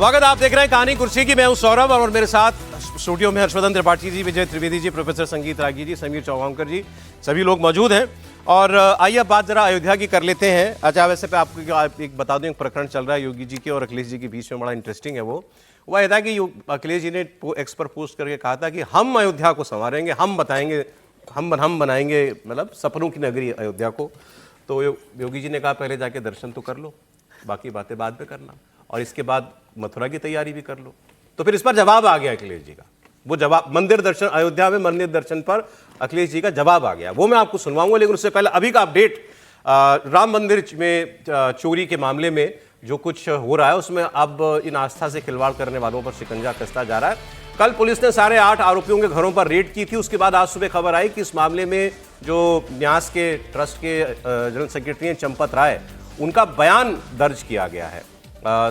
स्वागत, आप देख रहे हैं कहानी कुर्सी की। मैं हूं सौरभ और मेरे साथ स्टूडियो में हर्षवर्धन त्रिपाठी जी, विजय त्रिवेदी जी, प्रोफेसर संगीत रागी जी, समीर चौगांवकर जी, सभी लोग मौजूद हैं। और आइए अब बात जरा अयोध्या की कर लेते हैं। अच्छा, वैसे पे आपको एक बता दूं, एक प्रकरण चल रहा है योगी जी के और अखिलेश जी के बीच में, बड़ा इंटरेस्टिंग है। वो यह था कि अखिलेश जी ने एक्स पर पोस्ट करके कहा था कि हम अयोध्या को संवारेंगे, हम बताएंगे, हम बनाएंगे मतलब सपनों की नगरी अयोध्या को। तो योगी जी ने कहा पहले जाके दर्शन तो कर लो, बाकी बातें बाद में करना, और इसके बाद मथुरा की तैयारी भी कर लो। तो फिर इस पर जवाब आ गया अखिलेश जी का। वो जवाब मंदिर दर्शन, अयोध्या में मंदिर दर्शन पर अखिलेश जी का जवाब आ गया, वो मैं आपको सुनवाऊंगा। लेकिन उससे पहले अभी का अपडेट, राम मंदिर में चोरी के मामले में जो कुछ हो रहा है उसमें अब इन आस्था से खिलवाड़ करने वालों पर शिकंजा कसता जा रहा है। कल पुलिस ने 8.5 आरोपियों के घरों पर रेड की थी। उसके बाद आज सुबह खबर आई कि इस मामले में जो न्यास के ट्रस्ट के जनरल सेक्रेटरी हैं चंपत राय, उनका बयान दर्ज किया गया है।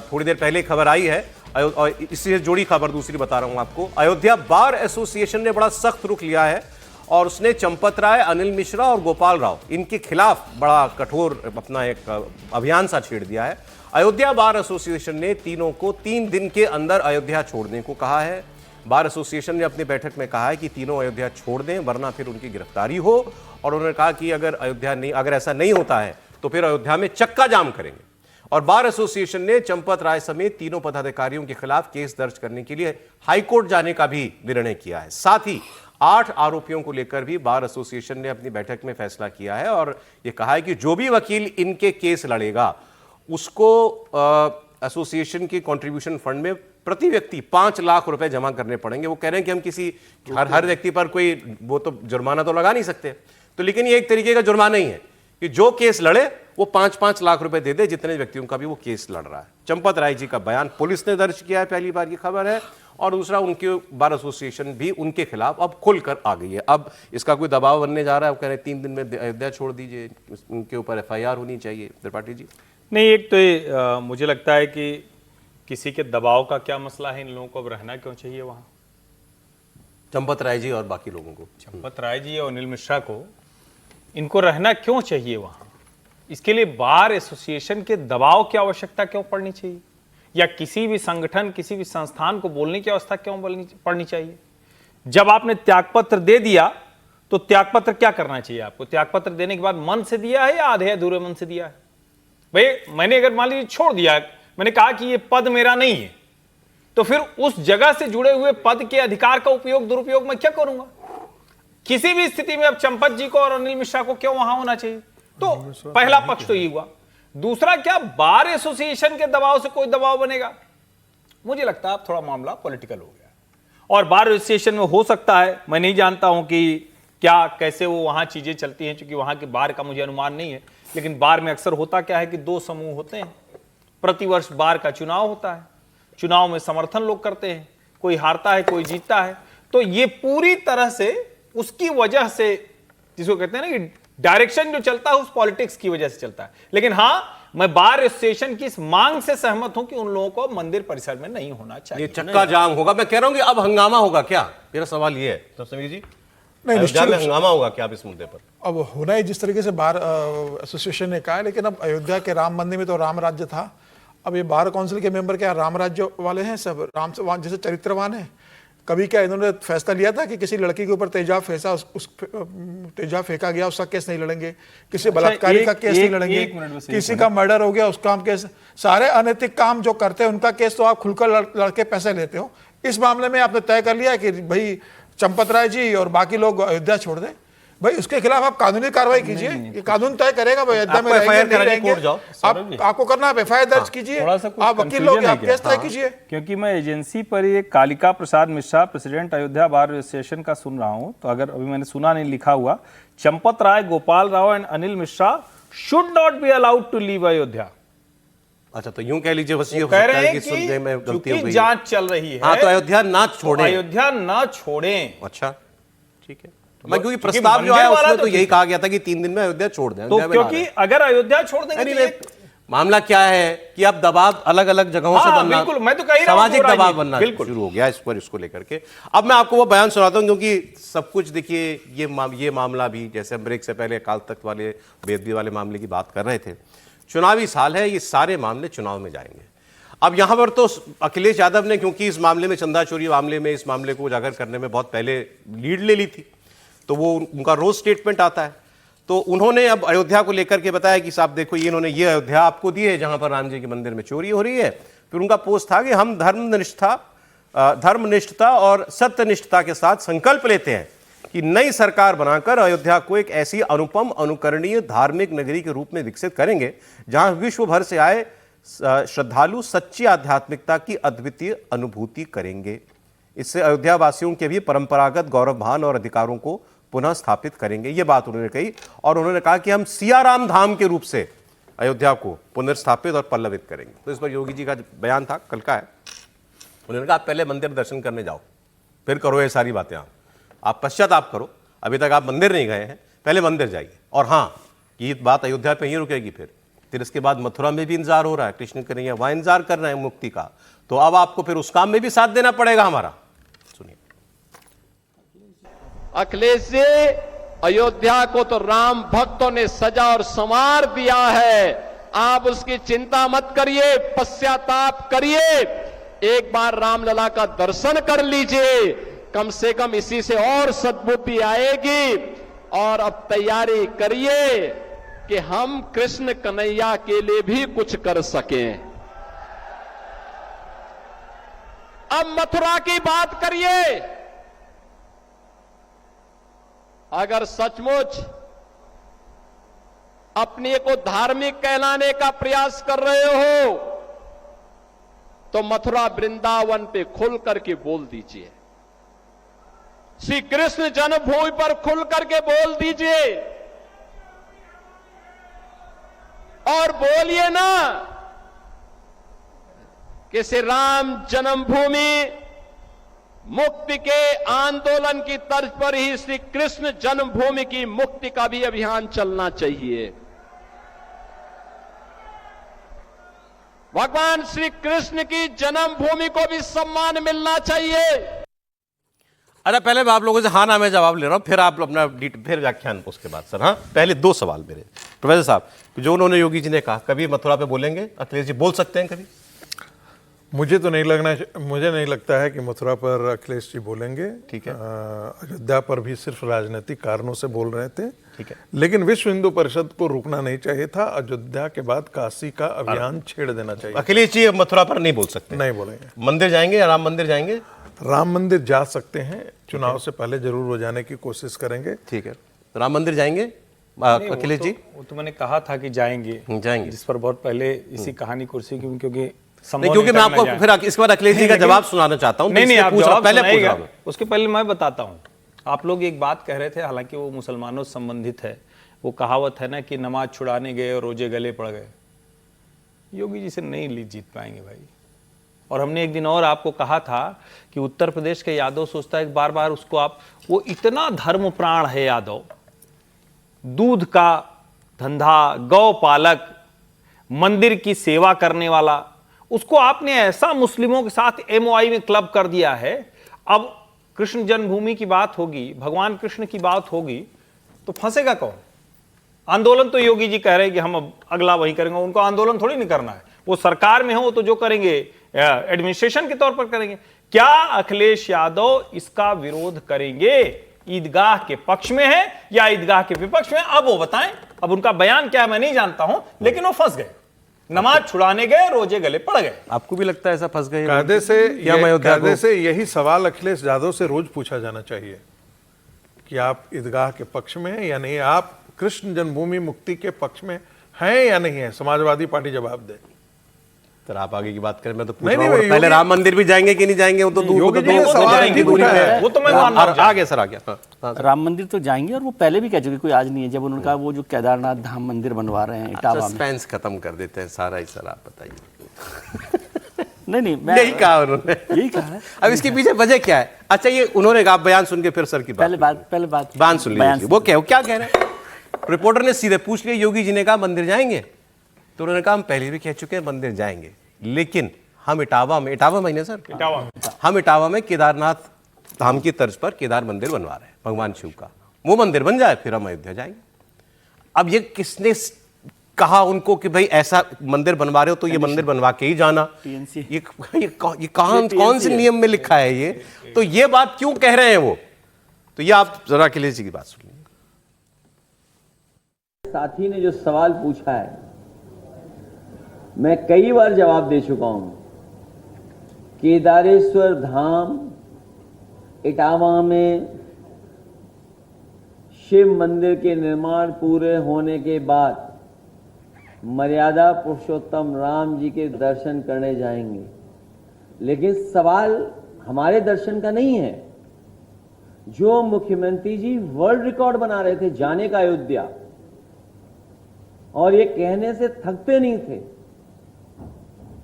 थोड़ी देर पहले खबर आई है, और इससे जुड़ी खबर दूसरी बता रहा हूं आपको। अयोध्या बार एसोसिएशन ने बड़ा सख्त रुख लिया है और उसने चंपत राय, अनिल मिश्रा और गोपाल राव, इनके खिलाफ बड़ा कठोर अपना एक अभियान सा छेड़ दिया है। अयोध्या बार एसोसिएशन ने तीनों को 3 दिन के अंदर अयोध्या छोड़ने को कहा है। बार एसोसिएशन ने अपनी बैठक में कहा है कि तीनों अयोध्या छोड़ दें वरना फिर उनकी गिरफ्तारी हो, और उन्होंने कहा कि अगर ऐसा नहीं होता है तो फिर अयोध्या में चक्का जाम करेंगे। और बार एसोसिएशन ने चंपत राय समेत तीनों पदाधिकारियों के खिलाफ केस दर्ज करने के लिए हाईकोर्ट जाने का भी निर्णय किया है। साथ ही 8 आरोपियों को लेकर भी बार एसोसिएशन ने अपनी बैठक में फैसला किया है और यह कहा है कि जो भी वकील इनके केस लड़ेगा उसको एसोसिएशन के कंट्रीब्यूशन फंड में प्रति व्यक्ति 5 लाख रुपए जमा करने पड़ेंगे। वो कह रहे हैं कि हम किसी हर व्यक्ति पर कोई वो तो जुर्माना तो लगा नहीं सकते, तो लेकिन ये एक तरीके का जुर्माना ही है कि जो केस लड़े वो 5-5 लाख रुपए दे दे, जितने व्यक्तियों का भी वो केस लड़ रहा है। चंपत राय जी का बयान पुलिस ने दर्ज किया है, पहली बार की खबर है। और दूसरा, उनके बार एसोसिएशन भी उनके खिलाफ अब खुलकर आ गई है। अब इसका कोई दबाव बनने जा रहा है, वो कह रहे हैं 3 दिन में अयोध्या छोड़ दीजिए, उनके ऊपर FIR होनी चाहिए। त्रिपाठी जी, नहीं, एक तो मुझे लगता है कि किसी के दबाव का क्या मसला है, इन लोगों को अब रहना क्यों चाहिए वहां? चंपत राय जी और बाकी लोगों को, चंपत राय जी और अनिल मिश्रा को, इनको रहना क्यों चाहिए वहां? इसके लिए बार एसोसिएशन के दबाव की आवश्यकता क्यों पड़नी चाहिए, या किसी भी संगठन, किसी भी संस्थान को बोलने की अवस्था क्यों पड़नी चाहिए? जब आपने त्यागपत्र दे दिया तो त्यागपत्र क्या करना चाहिए आपको? त्यागपत्र देने के बाद मन से दिया है या आधे अधूरे मन से दिया है? भाई मैंने अगर मान लीजिए छोड़ दिया, मैंने कहा कि ये पद मेरा नहीं है, तो फिर उस जगह से जुड़े हुए पद के अधिकार का उपयोग दुरुपयोग मैं क्या करूंगा? किसी भी स्थिति में अब चंपत जी को और अनिल मिश्रा को क्यों वहां होना चाहिए? तो पहला पक्ष तो ये हुआ। दूसरा, क्या बार एसोसिएशन के दबाव से कोई दबाव बनेगा? मुझे लगता है अब थोड़ा मामला पॉलिटिकल हो गया, और बार एसोसिएशन में हो सकता है, मैं नहीं जानता हूं कि क्या कैसे वो वहां चीजें चलती हैं, क्योंकि वहां के बार का मुझे अनुमान नहीं है, लेकिन बार में अक्सर होता क्या है कि 2 समूह होते हैं। प्रतिवर्ष बार का चुनाव होता है, चुनाव में समर्थन लोग करते हैं, कोई हारता है कोई जीतता है, तो ये पूरी तरह से उसकी वजह से, जिसको कहते हैं ना कि डायरेक्शन जो चलता है उस पॉलिटिक्स की वजह से चलता है। लेकिन हां, मैं बार एसोसिएशन की इस मांग से सहमत हूं कि उन लोगों को मंदिर परिसर में नहीं होना चाहिए। ये चक्का जाम होगा, मैं कह रहा हूं कि अब हंगामा होगा क्या? मेरा सवाल ये है। तो समीर जी, नहीं, अयोध्या में हंगामा होगा क्या अब इस मुद्दे पर? अब होना ही जिस तरीके से बार एसोसिएशन ने कहा है, लेकिन अब अयोध्या के राम मंदिर में तो राम राज्य था। अब ये बार काउंसिल के मेंबर क्या राम राज्य वाले हैं? सब राम से जैसे चरित्रवान है। कभी क्या इन्होंने फैसला लिया था कि किसी लड़की के ऊपर तेजाब फेंका गया, उसका केस नहीं लड़ेंगे, किसी बलात्कारी का केस नहीं लड़ेंगे, किसी का मर्डर हो गया उसका हम केस, सारे अनैतिक काम जो करते हैं उनका केस तो आप खुलकर लड़के पैसे लेते हो। इस मामले में आपने तय कर लिया कि भाई चंपत राय जी और बाकी लोग अयोध्या छोड़ दें, भाई उसके खिलाफ आप कानूनी कार्रवाई कीजिए। ये कानून तय करेगा भाई अयोध्या में रहेंगे। आपको करना है FIR दर्ज कीजिए, आप वकील लोग आप केस तय कीजिए। क्योंकि मैं एजेंसी पर ये Kalika Prasad Mishra, president Ayodhya bar association का सुन रहा हूं, तो अगर अभी मैंने सुना नहीं, लिखा हुआ Champat Rai, Gopal Rao and Anil Mishra should not be allowed to leave Ayodhya. अच्छा, तो यूं कह लीजिए, बस ये कह रहे हैं कि जांच चल रही है, हाँ, तो अयोध्या ना छोड़े, अयोध्या ना छोड़ें। अच्छा, ठीक है। मैं क्योंकि प्रस्ताव जो आया उसमें तो यही कहा गया था कि 3 दिन में अयोध्या छोड़ दें। तो क्योंकि अगर अयोध्या छोड़ देंगे तो मामला क्या है कि अब दबाव अलग अलग जगहों से बनना, बिल्कुल, मैं तो कह रहा हूं सामाजिक दबाव बनना शुरू हो गया इस पर, इसको लेकर के। अब मैं आपको वो बयान सुनाता हूं, क्योंकि सब कुछ देखिए, ये मामला भी, जैसे हम ब्रेक से पहले अकाल तख्त वाले, बेदबी वाले मामले की बात कर रहे थे, चुनावी साल है, ये सारे मामले चुनाव में जाएंगे। अब यहां पर तो अखिलेश यादव ने, क्योंकि इस मामले में, चंदा चोरी मामले में, इस मामले को उजागर करने में बहुत पहले लीड ले ली थी, तो वो उनका रोज स्टेटमेंट आता है। तो उन्होंने अब अयोध्या को लेकर के बताया कि साहब देखो, ये इन्होंने ये अयोध्या आपको दी है जहां पर राम जी के मंदिर में चोरी हो रही है। फिर उनका पोस्ट था कि हम धर्मनिष्ठता और सत्यनिष्ठता के साथ संकल्प लेते हैं कि नई सरकार बनाकर अयोध्या को एक ऐसी अनुपम, अनुकरणीय धार्मिक नगरी के रूप में विकसित करेंगे जहां विश्व भर से आए श्रद्धालु सच्ची आध्यात्मिकता की अद्वितीय अनुभूति करेंगे। इससे अयोध्या वासियों के भी परंपरागत गौरवभान और अधिकारों को पुनः स्थापित करेंगे। ये बात उन्होंने कही और उन्होंने कहा कि हम सियाराम धाम के रूप से अयोध्या को पुनर्स्थापित और पल्लवित करेंगे। तो इस पर योगी जी का बयान था, कल का है। उन्होंने कहा आप पहले मंदिर दर्शन करने जाओ, फिर करो ये सारी बातें। आप पश्चाताप करो, अभी तक आप मंदिर नहीं गए हैं, पहले मंदिर जाइए। और हाँ, ये बात अयोध्या पे ही रुकेगी। फिर इसके बाद मथुरा में भी इंतजार हो रहा है, कृष्ण कन्हैया वहां इंतजार कर रहे हैं मुक्ति का। तो अब आपको फिर उस काम में भी साथ देना पड़ेगा हमारा। सुनिए। अखिलेश जी, अयोध्या को तो राम भक्तों ने सजा और संवार दिया है, आप उसकी चिंता मत करिए, पश्चाताप करिए, एक बार रामलला का दर्शन कर लीजिए, कम से कम इसी से और सद्बुद्धि आएगी। और अब तैयारी करिए कि हम कृष्ण कन्हैया के लिए भी कुछ कर सकें। अब मथुरा की बात करिए। अगर सचमुच अपने को धार्मिक कहलाने का प्रयास कर रहे हो तो मथुरा वृंदावन पे खुल करके बोल दीजिए, श्री कृष्ण जन्मभूमि पर खुल करके बोल दीजिए और बोलिए ना कि श्री राम जन्मभूमि मुक्ति के आंदोलन की तर्ज पर ही श्री कृष्ण जन्मभूमि की मुक्ति का भी अभियान चलना चाहिए। भगवान श्री कृष्ण की जन्मभूमि को भी सम्मान मिलना चाहिए। अच्छा, पहले मैं आप लोगों से हाँ ना में जवाब ले रहा हूं, फिर आप अपना फिर व्याख्यान उसके बाद। सर हाँ, पहले दो सवाल मेरे। प्रोफेसर साहब, जो उन्होंने योगी जी ने कहा, कभी मथुरा पे बोलेंगे? अखिलेश जी बोल सकते हैं कभी? मुझे नहीं लगता है कि मथुरा पर अखिलेश जी बोलेंगे। ठीक है। अयोध्या पर भी सिर्फ राजनीतिक कारणों से बोल रहे थे। ठीक है। लेकिन विश्व हिंदू परिषद को रुकना नहीं चाहिए था, अयोध्या के बाद काशी का अभियान छेड़ देना चाहिए। अखिलेश जी मथुरा पर नहीं बोल सकते? नहीं बोलेंगे। मंदिर जाएंगे, राम मंदिर जाएंगे? राम मंदिर जा सकते हैं, चुनाव से पहले जरूर हो जाने की कोशिश करेंगे। ठीक है। राम मंदिर जाएंगे अखिलेश जी? वो तो मैंने कहा था कि जाएंगे, जिस पर बहुत पहले इसी कहानी कुर्सी क्योंकि मैं आपको फिर इसके बाद अखिलेश जी का जवाब सुनाना चाहता हूं। नहीं, आप जवाब पहले उसके पहले मैं बताता हूं। आप लोग एक बात कह रहे थे, हालांकि वो मुसलमानों से संबंधित है। वो कहावत है ना कि नमाज छुड़ाने गए और रोजे गले पड़ गए। योगी जी से नहीं जीत पाएंगे भाई। और हमने एक दिन और आपको कहा था कि उत्तर प्रदेश के यादव सोचता है बार बार उसको आप, वो इतना धर्म प्राण है यादव, दूध का धंधा, गौ पालक, मंदिर की सेवा करने वाला, उसको आपने ऐसा मुस्लिमों के साथ एमओआई में क्लब कर दिया है। अब कृष्ण जन्मभूमि की बात होगी, भगवान कृष्ण की बात होगी, तो फंसेगा कौन? आंदोलन तो योगी जी कह रहे हैं कि हम अब अगला वही करेंगे। उनको आंदोलन थोड़ी नहीं करना है, वो सरकार में हो तो जो करेंगे एडमिनिस्ट्रेशन के तौर पर करेंगे। क्या अखिलेश यादव इसका विरोध करेंगे? ईदगाह के पक्ष में है या ईदगाह के विपक्ष में? अब वो बताएं। अब उनका बयान क्या है मैं नहीं जानता हूं, लेकिन वो फंस गए, नमाज छुड़ाने गए, रोजे गले पड़ गए। आपको भी लगता है ऐसा फंस गए? कायदे से यही सवाल अखिलेश यादव से रोज पूछा जाना चाहिए कि आप ईदगाह के पक्ष में हैं या नहीं, आप कृष्ण जन्मभूमि मुक्ति के पक्ष में हैं या नहीं है। समाजवादी पार्टी जवाब दे। सर आप आगे की बात करें, मैं तो पूछ रहा हूं पहले राम मंदिर भी जाएंगे कि नहीं जाएंगे? वो तो दूर जाएंगे, वो तो मैं आ गया सर, आ गया। राम मंदिर तो जाएंगे और वो पहले भी कह चुके, कोई आज नहीं है। जब उन्होंने कहा वो जो केदारनाथ धाम मंदिर बनवा रहे हैं इटावा में, सस्पेंस खत्म कर देते हैं सारा ही। सर आप बताइए। नहीं मैं यही कहा उन्होंने, यही कहा है। अब इसके पीछे वजह क्या है? अच्छा, ये उन्होंने कहा, बयान सुन के फिर सर की पहले बात बयान सुन लीजिए। वो क्या कह रहे हैं? रिपोर्टर ने सीधे पूछ लिया, योगी जी ने कहा मंदिर जाएंगे? तो उन्होंने कहा हम पहले भी कह चुके हैं मंदिर जाएंगे, लेकिन हम इटावा में सर हम इटावा में केदारनाथ धाम की तर्ज पर केदार मंदिर बनवा रहे हैं भगवान शिव का। वो मंदिर बन जाए फिर हम अयोध्या जाएंगे। अब ये किसने कहा उनको कि भाई ऐसा मंदिर बनवा रहे हो तो ये मंदिर बनवा के ही जाना? TNC ये कौन से नियम में लिखा है ये? तो ये बात क्यों कह रहे हैं वो? तो ये आप जरा अखिलेश जी की बात सुनिए। साथी ने जो सवाल पूछा है मैं कई बार जवाब दे चुका हूं। केदारेश्वर धाम इटावा में शिव मंदिर के निर्माण पूरे होने के बाद मर्यादा पुरुषोत्तम राम जी के दर्शन करने जाएंगे, लेकिन सवाल हमारे दर्शन का नहीं है। जो मुख्यमंत्री जी वर्ल्ड रिकॉर्ड बना रहे थे जाने का अयोध्या, और ये कहने से थकते नहीं थे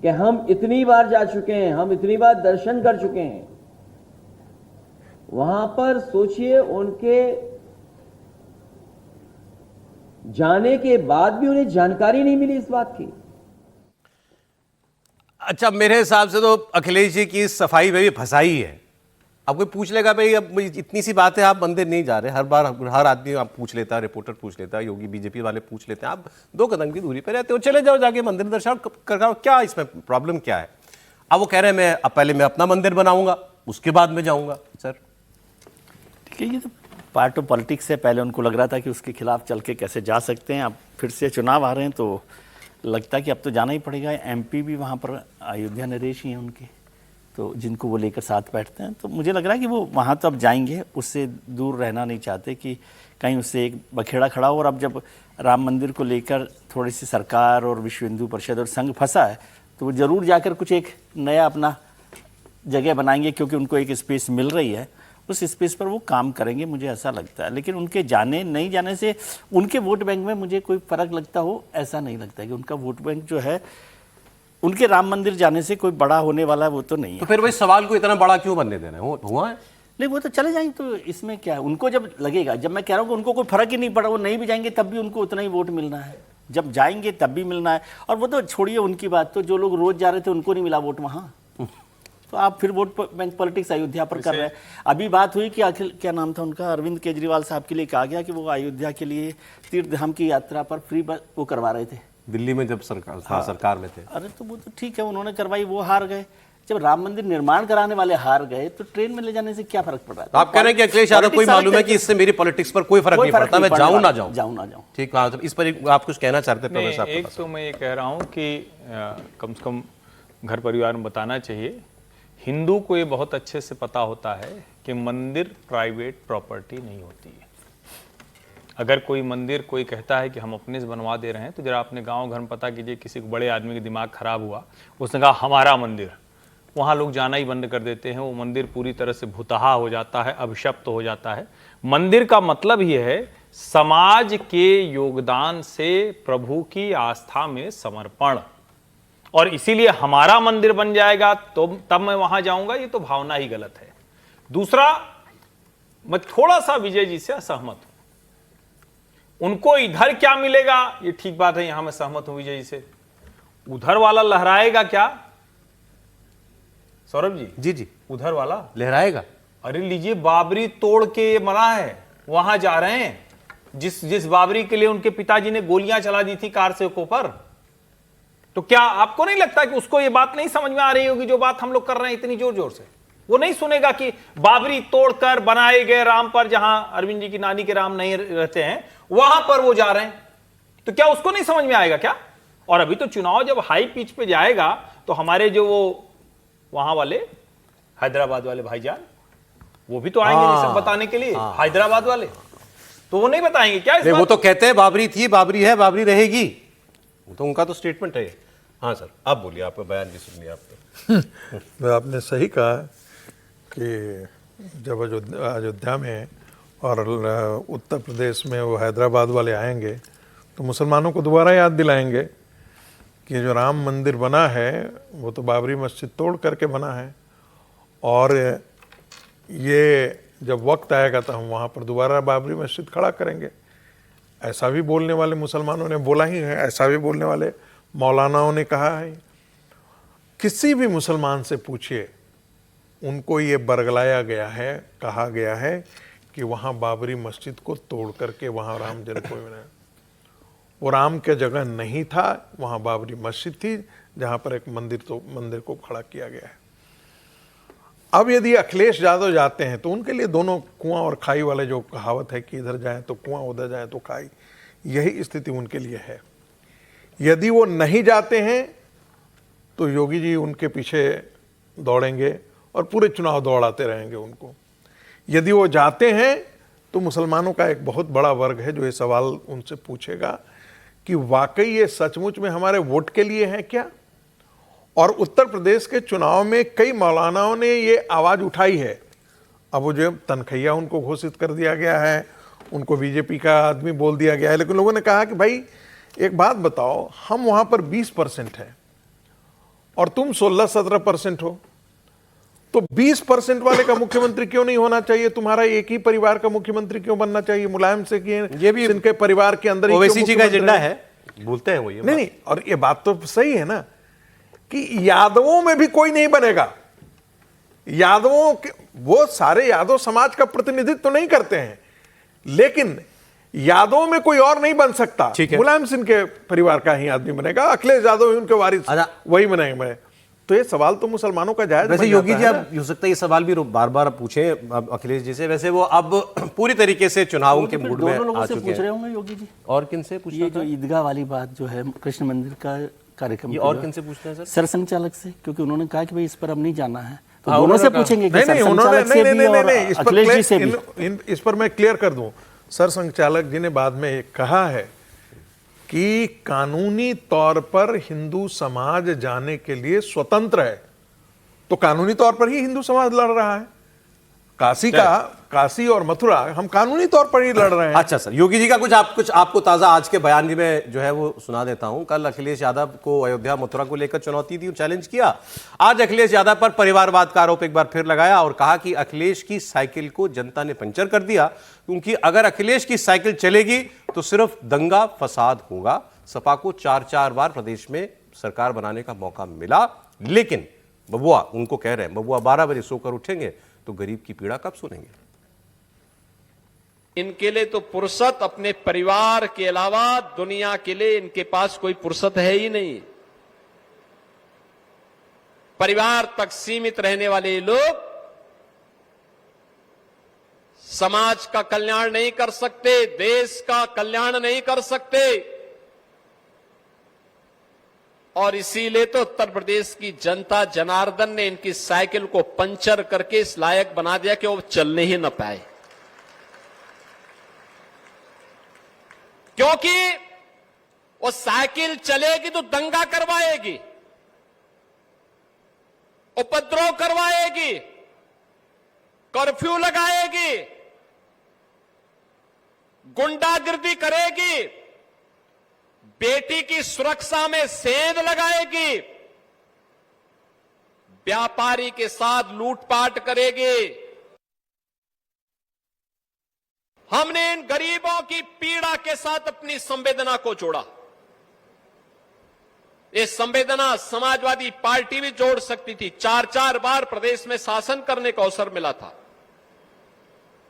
कि हम इतनी बार जा चुके हैं, हम इतनी बार दर्शन कर चुके हैं। वहां पर सोचिए, उनके जाने के बाद भी उन्हें जानकारी नहीं मिली इस बात की। अच्छा, मेरे हिसाब से तो अखिलेश जी की सफाई में भी फंसाई है। अब कोई पूछ लेगा भाई अब इतनी सी बात है आप मंदिर नहीं जा रहे, हर बार हर आदमी आप पूछ लेता है, रिपोर्टर पूछ लेता है, योगी बीजेपी वाले पूछ लेते हैं, आप 2 कदम की दूरी पर रहते हो, चले जाओ जाके मंदिर दर्शन कर, क्या इसमें प्रॉब्लम क्या है? अब वो कह रहे हैं मैं अब पहले मैं अपना मंदिर बनाऊंगा उसके बाद में जाऊंगा। सर ठीक है, ये तो पार्ट ऑफ पॉलिटिक्स है। पहले उनको लग रहा था कि उसके खिलाफ चल के कैसे जा सकते हैं, अब फिर से चुनाव आ रहे हैं तो लगता है कि अब तो जाना ही पड़ेगा। MP भी वहाँ पर अयोध्या नरेश ही हैं उनके, तो जिनको वो लेकर साथ बैठते हैं, तो मुझे लग रहा है कि वो वहाँ तो अब जाएंगे, उससे दूर रहना नहीं चाहते कि कहीं उससे एक बखेड़ा खड़ा हो। और अब जब राम मंदिर को लेकर थोड़ी सी सरकार और विश्व हिंदू परिषद और संघ फंसा है, तो वो ज़रूर जाकर कुछ एक नया अपना जगह बनाएंगे, क्योंकि उनको एक स्पेस मिल रही है, उस स्पेस पर वो काम करेंगे, मुझे ऐसा लगता है। लेकिन उनके जाने नहीं जाने से उनके वोट बैंक में मुझे कोई फ़र्क लगता हो, ऐसा नहीं लगता है कि उनका वोट बैंक जो है उनके राम मंदिर जाने से कोई बड़ा होने वाला वो तो नहीं है। तो फिर वही सवाल को इतना बड़ा क्यों बनने देना है? हुआ है नहीं, वो तो चले जाएंगे, तो इसमें क्या है? उनको जब लगेगा, जब मैं कह रहा हूँ कि उनको कोई फर्क ही नहीं पड़ा, वो नहीं भी जाएंगे तब भी उनको उतना ही वोट मिलना है, जब जाएंगे तब भी मिलना है। और वो तो छोड़िए उनकी बात, तो जो लोग रोज जा रहे थे उनको नहीं मिला वोट वहाँ, तो आप फिर वोट बैंक पॉलिटिक्स अयोध्या पर कर रहे हैं। अभी बात हुई कि आखिर क्या नाम था उनका, अरविंद केजरीवाल साहब के लिए कहा गया कि वो अयोध्या के लिए तीर्थ धाम की यात्रा पर फ्री बस वो करवा रहे थे दिल्ली में जब सरकार में थे। अरे तो वो तो ठीक है, उन्होंने करवाई, वो हार गए। जब राम मंदिर निर्माण कराने वाले हार गए तो ट्रेन में ले जाने से क्या फर्क पड़ रहा है? तो आप कह रहे हैं कि अखिलेश यादव को मालूम है कि इससे मेरी पॉलिटिक्स पर कोई फर्क नहीं पड़ता, मैं जाऊं ना जाऊं। ठीक है, इस पर आप कुछ कहना चाहते हैं प्रोफेसर साहब? एक तो मैं ये कह रहा हूं कि कम से कम घर परिवार में बताना चाहिए, हिंदू को ये बहुत अच्छे से पता होता है कि मंदिर प्राइवेट प्रॉपर्टी नहीं होती है। अगर कोई मंदिर कोई कहता है कि हम अपने से बनवा दे रहे हैं, तो जरा अपने गांव घर में पता कीजिए, किसी बड़े आदमी का दिमाग खराब हुआ, उसने कहा हमारा मंदिर, वहाँ लोग जाना ही बंद कर देते हैं। वो मंदिर पूरी तरह से भुतहा हो जाता है, अभिशप्त हो जाता है। मंदिर का मतलब ही है समाज के योगदान से प्रभु की आस्था में समर्पण, और इसीलिए हमारा मंदिर बन जाएगा तो तब मैं वहां जाऊंगा, ये तो भावना ही गलत है। दूसरा, मैं थोड़ा सा विजय जी से असहमत हूं। उनको इधर क्या मिलेगा, ये ठीक बात है, यहां मैं सहमत हूं विजय जी से। उधर वाला लहराएगा क्या सौरभ जी? जी जी, उधर वाला लहराएगा। अरे लीजिए, बाबरी तोड़ के मरा है, वहां जा रहे हैं, जिस बाबरी के लिए उनके पिताजी ने गोलियां चला दी थी कार सेवकों पर। तो क्या आपको नहीं लगता कि उसको ये बात नहीं समझ में आ रही होगी जो बात हम लोग कर रहे हैं इतनी जोर जोर से? वो नहीं सुनेगा कि बाबरी तोड़कर बनाए गए राम पर, जहां अरविंद जी की नानी के राम नहीं रहते हैं, वहां पर वो जा रहे हैं। तो क्या उसको नहीं समझ में आएगा क्या? और अभी तो चुनाव जब हाई पिच पे जाएगा तो हमारे जो वो वहां वाले हैदराबाद वाले भाईजान, वो भी तो आएंगे ये सब बताने के लिए। हैदराबाद वाले तो वो नहीं बताएंगे क्या? वो तो कहते हैं बाबरी थी, बाबरी है, बाबरी रहेगी, तो उनका तो स्टेटमेंट है। हाँ सर, आप बोलिए, आपका बयान भी सुनिए आपने। आपने सही कहा कि जब अयोध्या में और उत्तर प्रदेश में वो हैदराबाद वाले आएंगे तो मुसलमानों को दोबारा याद दिलाएंगे कि जो राम मंदिर बना है वो तो बाबरी मस्जिद तोड़ करके बना है, और ये जब वक्त आएगा तो हम वहाँ पर दोबारा बाबरी मस्जिद खड़ा करेंगे। ऐसा भी बोलने वाले मुसलमानों ने बोला ही है, ऐसा भी बोलने वाले मौलानाओं ने कहा है। किसी भी मुसलमान से पूछिए, उनको ये बरगलाया गया है, कहा गया है कि वहाँ बाबरी मस्जिद को तोड़ करके वहाँ राम जन्मभूमि बनाया। वो राम के जगह नहीं था, वहां बाबरी मस्जिद थी जहां पर एक मंदिर को खड़ा किया गया है। अब यदि अखिलेश यादव जाते हैं तो उनके लिए दोनों कुआं और खाई वाले जो कहावत है कि इधर जाए तो कुआं उधर जाए तो खाई, यही स्थिति उनके लिए है। यदि वो नहीं जाते हैं तो योगी जी उनके पीछे दौड़ेंगे और पूरे चुनाव दौड़ाते रहेंगे उनको। यदि वो जाते हैं तो मुसलमानों का एक बहुत बड़ा वर्ग है जो ये सवाल उनसे पूछेगा कि वाकई ये सचमुच में हमारे वोट के लिए है क्या। और उत्तर प्रदेश के चुनाव में कई मौलानाओं ने ये आवाज उठाई है। अब वो जो तनखैया उनको घोषित कर दिया गया है, उनको बीजेपी का आदमी बोल दिया गया है, लेकिन लोगों ने कहा कि भाई एक बात बताओ, हम वहां पर 20% है और तुम 16-17% हो, तो 20% वाले का मुख्यमंत्री क्यों नहीं होना चाहिए? तुम्हारा एक ही परिवार का मुख्यमंत्री क्यों बनना चाहिए? मुलायम से ये भी इनके परिवार के अंदर ओवैसी जी का एजेंडा है, बोलते हैं वो ये नहीं। और ये बात तो सही है ना कि यादवों में भी कोई नहीं बनेगा। यादवों के वो सारे यादव समाज का प्रतिनिधित्व तो नहीं करते हैं, लेकिन यादवों में कोई और नहीं बन सकता। मुलायम सिंह के परिवार का ही आदमी बनेगा, अखिलेश यादव ही उनके वारिस वही बनेंगे। तो ये सवाल तो मुसलमानों का जायज वैसे योगी जी, अब हो सकता है ये सवाल भी बार बार पूछे अखिलेश जी से, वैसे वो अब पूरी तरीके से चुनाव के मूड में आ चुके हैं। पूछ रहे होंगे योगी जी। और किन से पूछ रहे हैं? ये जो ईदगाह वाली बात जो है, कृष्ण मंदिर का कार्यक्रम, ये और किन से पूछते हैं सर? सरसंघचालक से, क्योंकि उन्होंने कहा कि भाई इस पर अब नहीं जाना है, तो दोनों से पूछेंगे कि सरसंघचालक से भी और अखिलेश जी से भी। इस पर मैं क्लियर कर दूं, सरसंघचालक जी ने बाद में कहा है कि कानूनी तौर पर हिंदू समाज जाने के लिए स्वतंत्र है। तो कानूनी तौर पर ही हिंदू समाज लड़ रहा है। काशी और मथुरा हम कानूनी तौर पर ही लड़ रहे हैं। अच्छा सर, योगी जी का कुछ आपको ताजा आज के बयान में जो है वो सुना देता हूं। कल अखिलेश यादव को अयोध्या मथुरा को लेकर चुनौती दी, चैलेंज किया। आज अखिलेश यादव पर परिवारवाद का आरोप एक बार फिर लगाया और कहा कि अखिलेश की साइकिल को जनता ने पंचर कर दिया, क्योंकि अगर अखिलेश की साइकिल चलेगी तो सिर्फ दंगा फसाद होगा। सपा को 4 बार प्रदेश में सरकार बनाने का मौका मिला, लेकिन बबुआ, उनको कह रहे हैं बबुआ 12 बजे सोकर उठेंगे तो गरीब की पीड़ा कब सुनेंगे? इनके लिए तो फुर्सत अपने परिवार के अलावा दुनिया के लिए इनके पास कोई फुर्सत है ही नहीं। परिवार तक सीमित रहने वाले लोग समाज का कल्याण नहीं कर सकते, देश का कल्याण नहीं कर सकते। और इसीलिए तो उत्तर प्रदेश की जनता जनार्दन ने इनकी साइकिल को पंचर करके इस लायक बना दिया कि वो चलने ही न पाए, क्योंकि वो साइकिल चलेगी तो दंगा करवाएगी, उपद्रव करवाएगी, कर्फ्यू लगाएगी, गुंडागिर्दी करेगी, बेटी की सुरक्षा में सेंध लगाएगी, व्यापारी के साथ लूटपाट करेगी। हमने इन गरीबों की पीड़ा के साथ अपनी संवेदना को जोड़ा। ये संवेदना समाजवादी पार्टी भी जोड़ सकती थी। 4 बार प्रदेश में शासन करने का अवसर मिला था,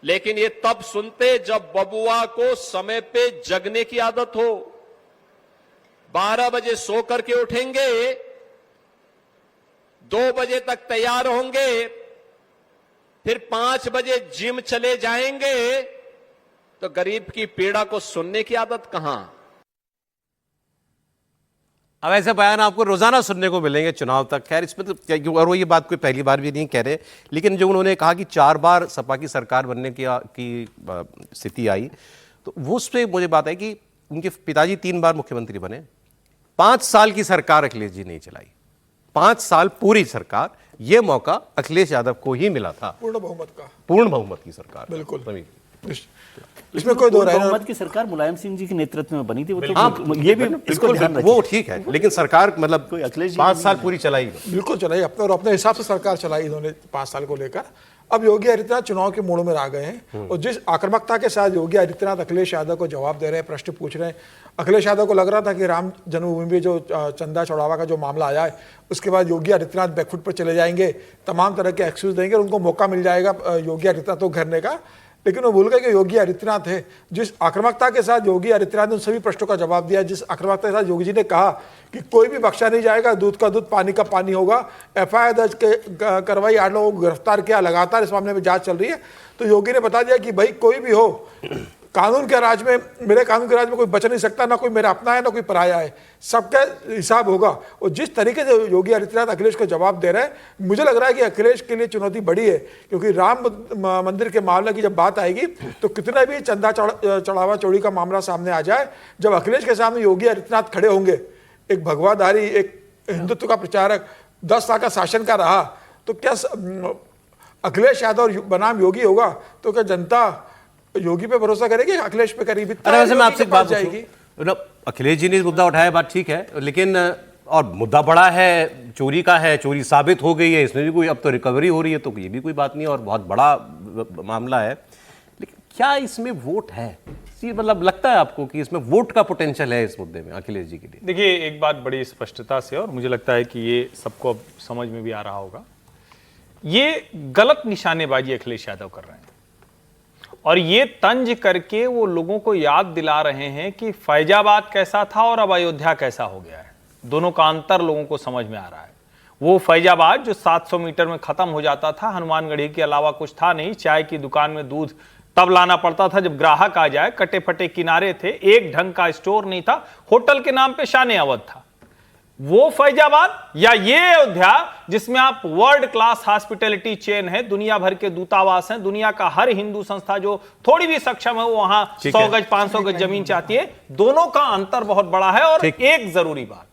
लेकिन ये तब सुनते जब बबुआ को समय पे जगने की आदत हो। 12 बजे सो करके उठेंगे, 2 बजे तक तैयार होंगे, फिर 5 बजे जिम चले जाएंगे, तो गरीब की पीड़ा को सुनने की आदत कहां? अब ऐसे बयान आपको रोजाना सुनने को मिलेंगे चुनाव तक। खैर इसमें तो, और वो ये बात कोई पहली बार भी नहीं कह रहे, लेकिन जो उन्होंने कहा कि 4 बार सपा की सरकार बनने की स्थिति आई, तो वो उस पर मुझे बात है कि उनके पिताजी 3 बार मुख्यमंत्री बने, 5 साल की सरकार अखिलेश जी नहीं चलाई। 5 साल पूरी सरकार, ये मौका अखिलेश यादव को ही मिला था, पूर्ण बहुमत की सरकार। बिल्कुल, इसमें कोई दो राय नहीं। बहुमत की सरकार मुलायम सिंह जी के नेतृत्व में बनी थी। वो तो ये भी इसको ध्यान रखिए। वो ठीक है, लेकिन सरकार मतलब कोई अखिलेश 5 साल पूरी चलाई। बिल्कुल चलाई, अपने हिसाब से सरकार चलाई इन्होंने 5 साल को लेकर। अब योगी आदित्यनाथ चुनाव के मूड में आ गए हैं और जिस आक्रामकता के साथ योगी आदित्यनाथ अखिलेश यादव को जवाब दे रहे हैं, प्रश्न पूछ रहे हैं। अखिलेश यादव को लग रहा था कि राम जन्मभूमि में जो चंदा चौड़ावा का जो मामला आया है, उसके बाद योगी आदित्यनाथ बैकफुट पर चले जाएंगे, तमाम तरह के एक्सक्यूज देंगे और उनको मौका मिल जाएगा योगी आदित्यनाथ को घेरने का। लेकिन वो भूल गए कि योगी आदित्यनाथ है। जिस आक्रामकता के साथ योगी आदित्यनाथ ने उन सभी प्रश्नों का जवाब दिया, जिस आक्रामकता के साथ योगी जी ने कहा कि कोई भी बख्शा नहीं जाएगा, दूध का दूध पानी का पानी होगा, FIR दर्ज करवाई, 8 लोगों को गिरफ्तार किया, लगातार इस मामले में जांच चल रही है, तो योगी ने बता दिया कि भाई कोई भी हो, कानून के राज में, मेरे कानून के राज में कोई बच नहीं सकता, ना कोई मेरा अपना है ना कोई पराया है, सबका हिसाब होगा। और जिस तरीके से योगी आदित्यनाथ अखिलेश को जवाब दे रहे हैं, मुझे लग रहा है कि अखिलेश के लिए चुनौती बड़ी है, क्योंकि राम मंदिर के मामले की जब बात आएगी तो कितना भी चंदा चढ़ावा चोरी का मामला सामने आ जाए, जब अखिलेश के सामने योगी आदित्यनाथ खड़े होंगे, एक भगवाधारी, एक हिंदुत्व का प्रचारक, 10 साल का शासन का रहा, तो क्या अखिलेश यादव बनाम योगी होगा, तो क्या जनता योगी पे भरोसा करेगी, अखिलेश पे करेगी? अरे वैसे मैं आपसे एक बात पूछूं, अखिलेश जी ने मुद्दा उठाया, बात ठीक है, लेकिन और मुद्दा बड़ा है, चोरी का है, चोरी साबित हो गई है, इसमें भी कोई अब तो रिकवरी हो रही है, तो ये भी कोई बात नहीं और बहुत बड़ा मामला है, लेकिन क्या इसमें वोट है? मतलब लगता है आपको कि इसमें वोट का पोटेंशियल है इस मुद्दे में अखिलेश जी के लिए? देखिए, एक बात बड़ी स्पष्टता से, और मुझे लगता है कि ये सबको अब समझ में भी आ रहा होगा, ये गलत निशानेबाजी अखिलेश यादव कर रहे हैं और ये तंज करके वो लोगों को याद दिला रहे हैं कि फैजाबाद कैसा था और अब अयोध्या कैसा हो गया है। दोनों का अंतर लोगों को समझ में आ रहा है। वो फैजाबाद जो 700 मीटर में खत्म हो जाता था, हनुमानगढ़ी के अलावा कुछ था नहीं, चाय की दुकान में दूध तब लाना पड़ता था जब ग्राहक आ जाए, कटे फटे किनारे थे, एक ढंग का स्टोर नहीं था, होटल के नाम पे शान अवध था। वो फैजाबाद या ये अयोध्या जिसमें आप वर्ल्ड क्लास हॉस्पिटैलिटी चेन है, दुनिया भर के दूतावास हैं, दुनिया का हर हिंदू संस्था जो थोड़ी भी सक्षम है वो वहां 100 गज 500 गज जमीन चाहती है। दोनों का अंतर बहुत बड़ा है। और एक जरूरी बात,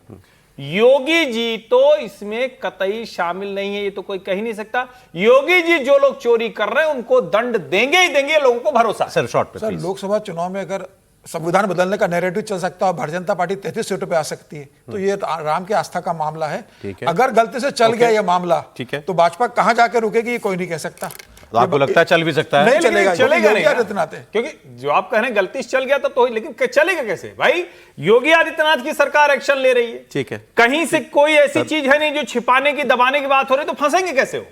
योगी जी तो इसमें कतई शामिल नहीं है, ये तो कोई कह ही नहीं सकता। योगी जी जो लोग चोरी कर रहे हैं उनको दंड देंगे ही देंगे, लोगों को भरोसा। सर शॉर्ट पे सर, लोकसभा चुनाव में अगर संविधान बदलने का नैरेटिव चल सकता है और भारतीय जनता पार्टी 33 सीटों पे आ सकती है, तो ये राम की आस्था का मामला है। अगर गलती से चल गया ये मामला, तो भाजपा कहां जाकर रुकेगी ये कोई नहीं कह सकता। तो आपको लगता है चल भी सकता है? नहीं चलेगा, चलेगा नहीं, आदित्यनाथ है। क्योंकि जो आप कह रहे हैं गलती से चल गया तो लेकिन चलेगा कैसे भाई? योगी आदित्यनाथ की सरकार एक्शन ले रही है, ठीक है, कहीं से कोई ऐसी चीज है नहीं जो छिपाने की दबाने की बात हो रही, तो फंसेंगे कैसे हो?